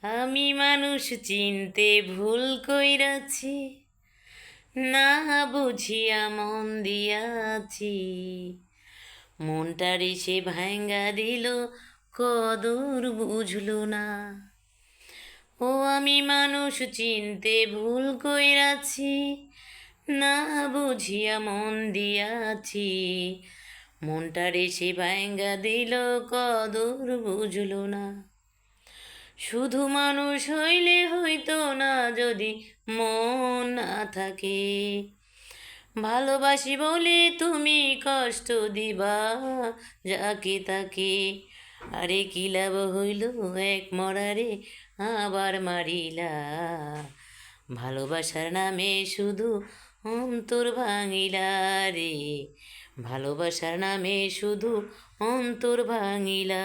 আমি মানুষ চিনতে ভুল কইরাছি, না বুঝিয়া মন দিয়াছি। মনটারে সে ভাঙ্গা দিল, কদর বুঝলো না। ও আমি মানুষ চিনতে ভুল কইরাছি, না বুঝিয়া মন দিয়াছি। মনটারে সে ভাঙ্গা দিল, কদর বুঝলো না। শুধু মানুষ হইলে হইতো না যদি মন না থাকে। ভালোবাসি বলে তুমি কষ্ট দিবা যাকে তাকে। আরে কি লাভ হইল এক মরারে আবার মারিলা। ভালোবাসার নামে শুধু অন্তর ভাঙিলা রে। ভালোবাসার নামে শুধু অন্তর ভাঙিলা।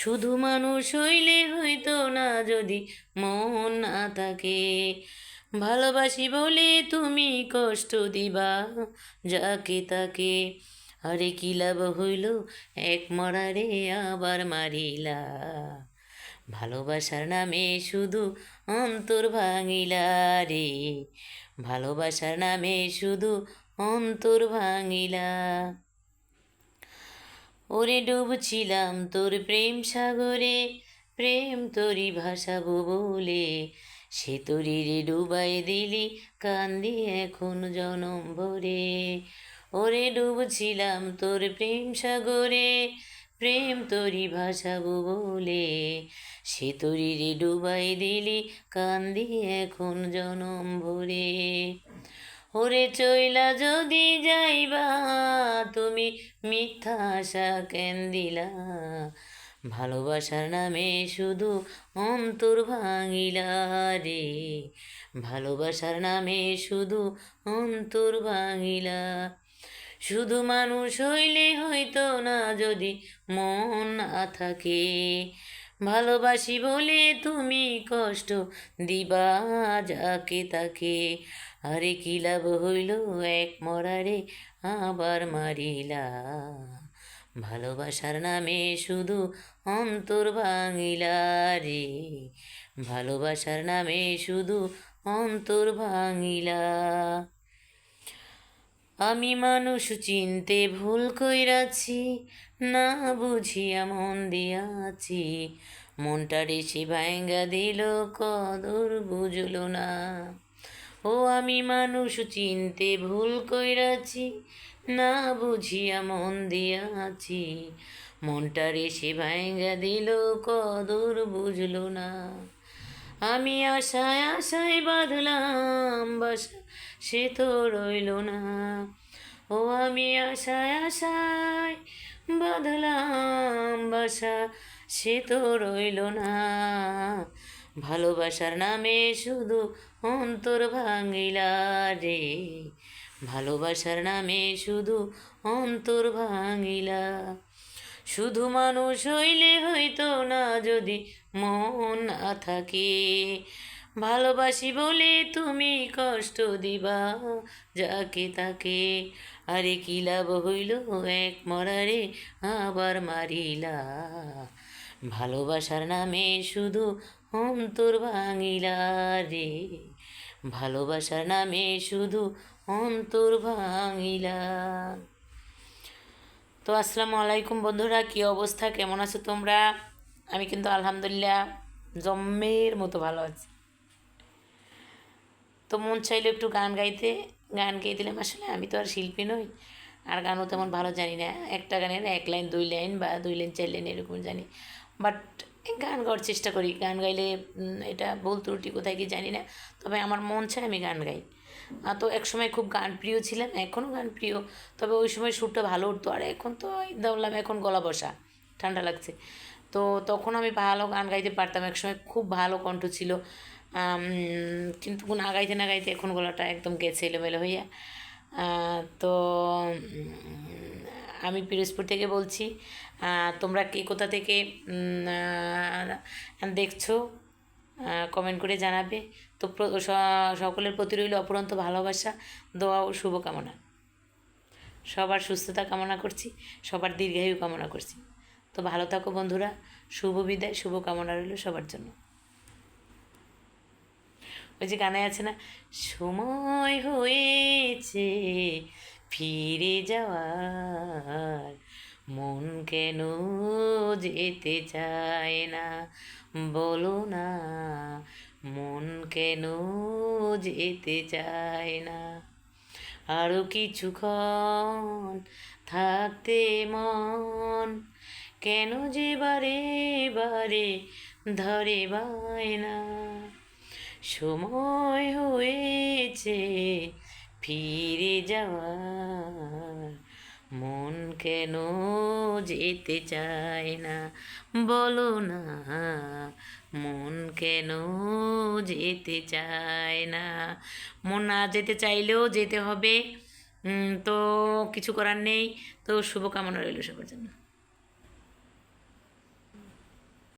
শুধু মানুষ হইলে হইতো না যদি মন না থাকে। ভালোবাসি বলে তুমি কষ্ট দিবা যাকে তাকে। আরে কি লাভ হইল এক মরারে আবার মারিলা। ভালোবাসার নামে শুধু অন্তর ভাঙিলা রে। ভালোবাসার নামে শুধু অন্তর ভাঙিলা। ওরে ডুবছিলাম তোর প্রেম সাগরে, প্রেম তোরই ভাসাবো বলে। সে তোরি রে ডুবাই দিলি, কান্দি এখন জনম ভরে। ওরে ডুবছিলাম তোর প্রেম সাগরে, প্রেম তোরই ভাসাবো বলে। সে তোরি রে ডুবাই দিলি, কান্দি এখন জনম ভরে। ওরে চইলা যদি যাইবা তুমি, মিথ্যা আশা কেন দিলা। ভালোবাসার নামে শুধু অন্তর ভাঙিলা রে। ভালোবাসার নামে শুধু অন্তর ভাঙিলা। শুধু মানুষ হইলে হইতো না যদি মন না থাকে। ভালোবাসি বলে তুমি কষ্ট দিবা যাকে তাকে। আরে কি লাভ হইল এক মরারে আবার মারিলা। ভালোবাসার নামে শুধু অন্তর ভাঙিলা রে। ভালোবাসার নামে শুধু অন্তর ভাঙিলা। আমি মানুষ চিনতে ভুল কইরাছি, না বুঝিয়া মন দিয়াছি। মনটারে সে ভাঙ্গা দিল, কদর বুঝলো না। ও আমি মানুষ চিনতে ভুল কইরাছি, না বুঝিয়া মন দিয়াছি। মনটারে সে ভাঙ্গা দিল, কদর বুঝলো না। আমি আশায় আশায় বাঁধলাম বাসা, সে তো রইল না। ও আমি আশায় আশায় বাঁধলাম বাসা, সে তো রইল না। ভালোবাসার নামে শুধু অন্তর ভাঙিলা রে। ভালোবাসার নামে শুধু অন্তর ভাঙিলা। শুধু মানুষ হইলে হইতো না যদি মন না থাকে। ভালোবাসি বলে তুমি কষ্ট দিবা যাকে তাকে। আরে কি লাভ হইল এক মরারে আবার মারিলা। ভালোবাসার নামে শুধু অন্তর ভাঙিলা রে। ভালোবাসার নামে শুধু অন্তর ভাঙিলা। তো আসসালামু আলাইকুম বন্ধুরা, কী অবস্থা, কেমন আছো তোমরা? আমি কিন্তু আলহামদুলিল্লাহ জম্মের মতো ভালো আছি। তো মন চাইলো একটু গান গাইতে, গান গেয়ে দিলাম। আসলে আমি তো আর শিল্পী নই, আর গানও তেমন ভালো জানি না। একটা গানের 1 লাইন 2 লাইন বা 2 লাইন 4 লাইন এরকম জানি, বাট গান গাওয়ার চেষ্টা করি। গান গাইলে এটা ভুল ত্রুটি কোথায় কি জানি না, তবে আমার মন চায় আমি গান গাই। তো একসময় খুব গান প্রিয় ছিলাম, এখনও গান প্রিয়, তবে ওই সময় সুরটা ভালো উঠতো। আর এখন তো ধরলাম এখন গলা বসা, ঠান্ডা লাগছে। তো তখন আমি ভালো গান গাইতে পারতাম, একসময় খুব ভালো কণ্ঠ ছিল। কিন্তু না গাইতে না গাইতে এখন গলাটা একদম গেছে এলোমেলো হইয়া। তো আমি পিরোজপুর থেকে বলছি। তোমরা কে কোথা থেকে দেখছো কমেন্ট করে জানাবে। তো সকলের প্রতি রইল অপুরন্ত ভালোবাসা, দোয়া ও শুভকামনা। সবার সুস্থতা কামনা করছি, সবার দীর্ঘায়ু কামনা করছি। তো ভালো থাকো বন্ধুরা, শুভ বিদায়, শুভকামনা রইল সবার জন্য। ওই যে গানে আছে না, সময় হয়েছে ফিরে যাওয়ার, মন কেন যেতে চায় না, বলো না, মন কেন যেতে চায় না। আরো কিছুক্ষণ থাকতে মন কেন যে বারে বারে ধরে বায়না, সময় হয়েছে ফিরে যাওয়ার, মন কেন যেতে চায় না, বলো না, মন কেন যেতে চায় না। মন না যেতে চাইলেও যেতে হবে। তো কিছু করার নেই। তো শুভকামনা রইল সবার জন্য।